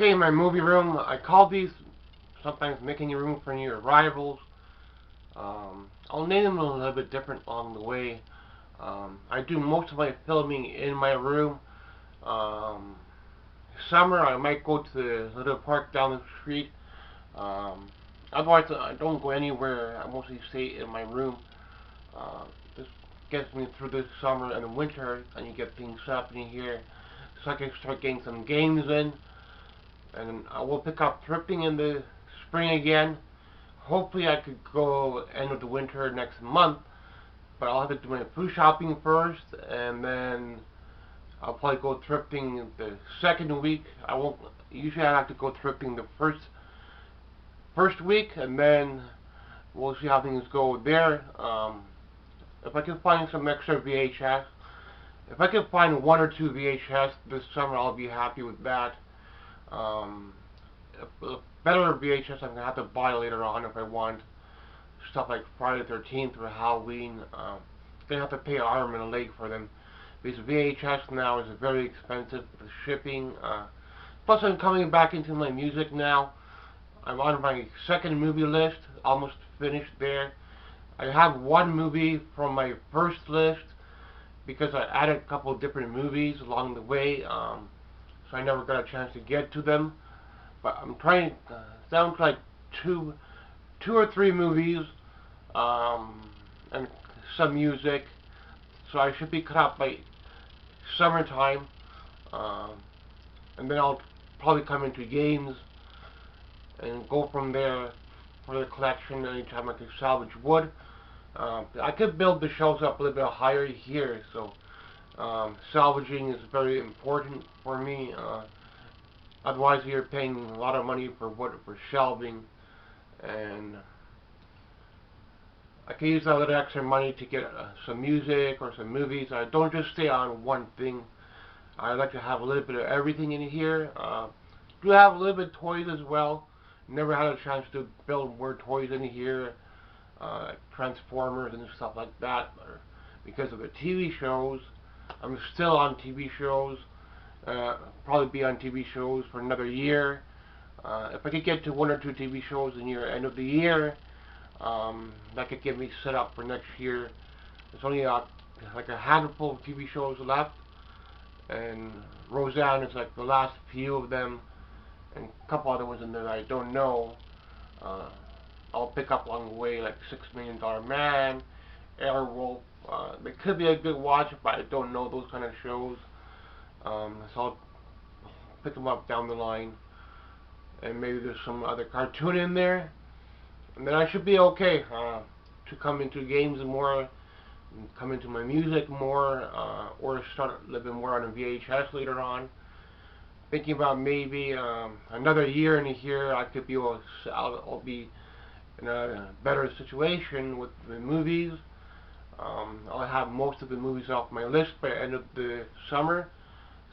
Okay, my movie room, I call these sometimes making a room for new arrivals. I'll name them a little bit different along the way. I do most of my filming in my room. Um, Summer, I might go to the little park down the street. Um, Otherwise, I don't go anywhere. I mostly stay in my room. This gets me through the summer and the winter, and you get things happening here, so I can start getting some games in. And I will pick up thrifting in the spring again. Hopefully I could go end of the winter next month, but I'll have to do my food shopping first, and then I'll probably go thrifting the second week. I won't. Usually I have to go thrifting the first week, and then we'll see how things go there. If I can find some extra VHS, if I can find one or two VHS this summer, I'll be happy with that. Um, a better VHS I'm gonna have to buy later on if I want stuff like Friday the 13th or Halloween. Gonna have to pay an arm and a leg for them because VHS now is very expensive with shipping. Plus, I'm coming back into my music now. I'm on my second movie list, almost finished there. I have one movie from my first list because I added a couple of different movies along the way, so I never got a chance to get to them. But I'm trying to sound like two or three movies, and some music, so I should be caught up by summertime, um, and then I'll probably come into games and go from there for the collection anytime I can salvage wood. I could build the shelves up a little bit higher here, so salvaging is very important for me. Otherwise, you're paying a lot of money for wood for shelving, and I can use that little extra money to get some music or some movies. I don't just stay on one thing. I like to have a little bit of everything in here. Do have a little bit of toys as well. Never had a chance to build more toys in here, Transformers and stuff like that. Because of the TV shows, I'm still on TV shows. Probably be on TV shows for another year. If I could get to one or two TV shows in the end of the year, that could get me set up for next year. There's only like a handful of TV shows left, and Roseanne is like the last few of them, and a couple other ones in there that I don't know. I'll pick up along the way, like $6 Million Man, Airwolf. They could be a good watch, but I don't know those kind of shows. So I'll pick them up down the line, and maybe there's some other cartoon in there, and then I should be okay to come into games more, come into my music more, or start living more on a VHS later on. Thinking about maybe another year in here, I could be I'll be in a better situation with the movies. I'll have most of the movies off my list by the end of the summer.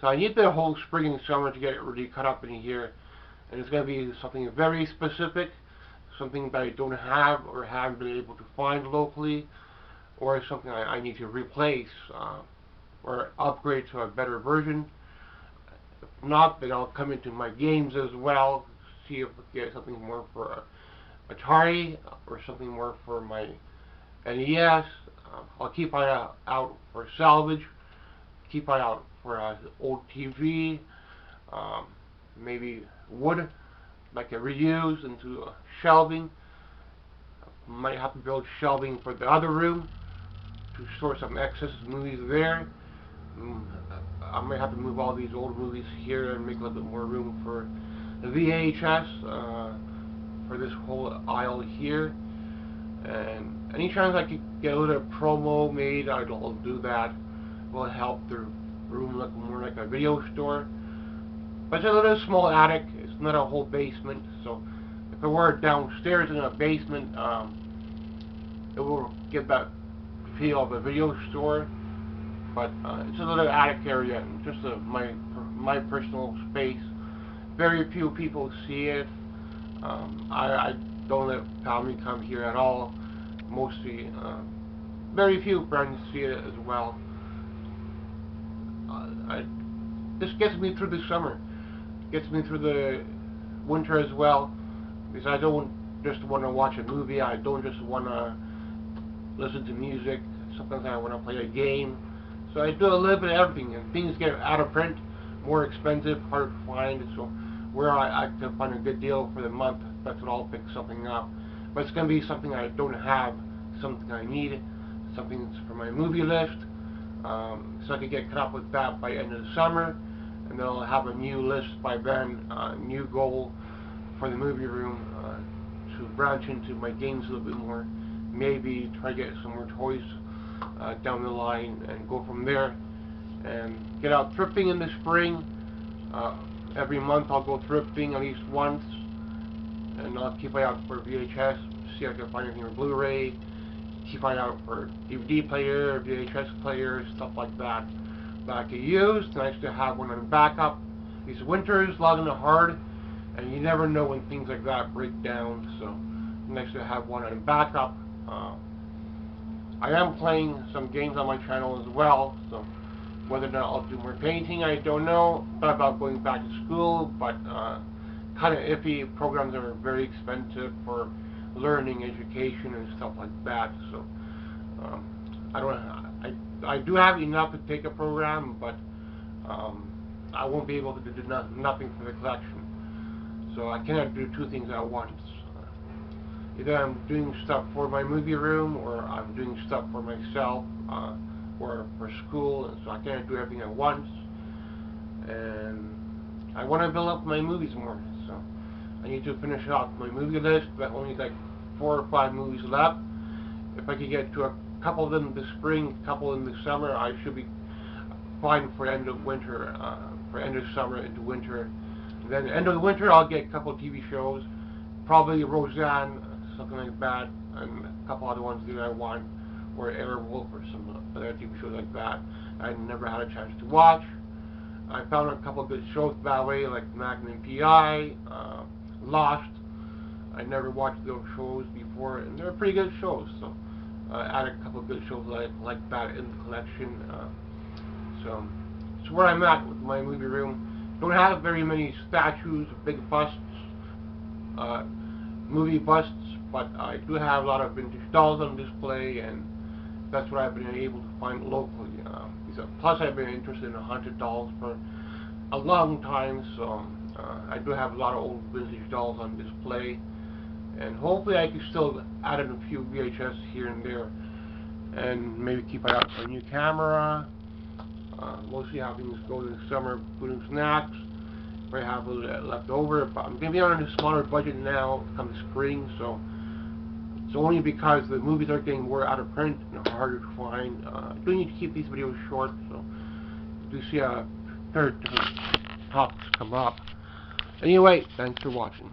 So I need the whole spring and summer to get really caught up in here, and it's going to be something very specific, something that I don't have or haven't been able to find locally, or something I need to replace or upgrade to a better version. If not, then I'll come into my games as well, see if I get something more for Atari or something more for my NES. I'll keep an eye out for salvage, keep an eye out for old TV, maybe wood like I reuse into shelving. Might have to build shelving for the other room to store some excess movies there. I might have to move all these old movies here and make a little bit more room for the VHS for this whole aisle here. And any chance I could get a little promo made, I'll do that. Will help the room look more like a video store. But it's a little small attic. It's not a whole basement. So if it were downstairs in a basement, it will give that feel of a video store. But it's a little attic area, just my personal space. Very few people see it. I don't let family come here at all. Mostly, very few friends see it as well. This gets me through the summer. gets me through the winter as well, because I don't just want to watch a movie. I don't just want to listen to music. Sometimes I want to play a game. So I do a little bit of everything, and things get out of print, more expensive, harder to find. So where I can find a good deal for the month, that's what I'll pick something up. But it's going to be something I don't have, something I need, something that's for my movie list. So I can get caught up with that by the end of the summer, and then I'll have a new list by then, new goal for the movie room, to branch into my games a little bit more, maybe try to get some more toys down the line, and go from there, and get out thrifting in the spring. Every month I'll go thrifting at least once, and I'll keep an eye out for VHS, see if I can find anything on Blu-ray, keep an eye out for DVD player, VHS player, stuff like that I could use. It's nice to have one on backup. These winters, logging are hard, and you never know when things like that break down, so nice to have one on backup. I am playing some games on my channel as well, so whether or not I'll do more painting, I don't know. Thought about going back to school, but kind of iffy. Programs are very expensive for learning, education, and stuff like that. So I do have enough to take a program, but I won't be able to do nothing for the collection. So I cannot do two things at once. Either I'm doing stuff for my movie room, or I'm doing stuff for myself, or for school, and so I can't do everything at once. And I want to build up my movies more, so I need to finish off my movie list. But only like 4 or 5 movies left. If I could get to a couple of them this spring, a couple in the summer, I should be fine for end of winter, for end of summer into winter. And then end of the winter, I'll get a couple of TV shows, probably Roseanne, something like that, and a couple other ones that I want, or Arivals, or some other TV shows like that I never had a chance to watch. I found a couple of good shows that way, like Magnum PI, Lost. I never watched those shows before, and they're pretty good shows, so add a couple of good shows like that in the collection. So it's where I'm at with my movie room. Don't have very many statues, big busts, movie busts, but I do have a lot of vintage dolls on display, and that's what I've been able to find locally. Plus, I've been interested in haunted dolls for a long time, so I do have a lot of old vintage dolls on display, and hopefully I can still add in a few VHS here and there, and maybe keep an eye out for a new camera. We'll see how things go in the summer, food and snacks. If I have a little left over, but I'm going to be on a smaller budget now come spring, so it's only because the movies are getting more out of print and harder to find. I do need to keep these videos short, so you do see a third different topics come up. Anyway, thanks for watching.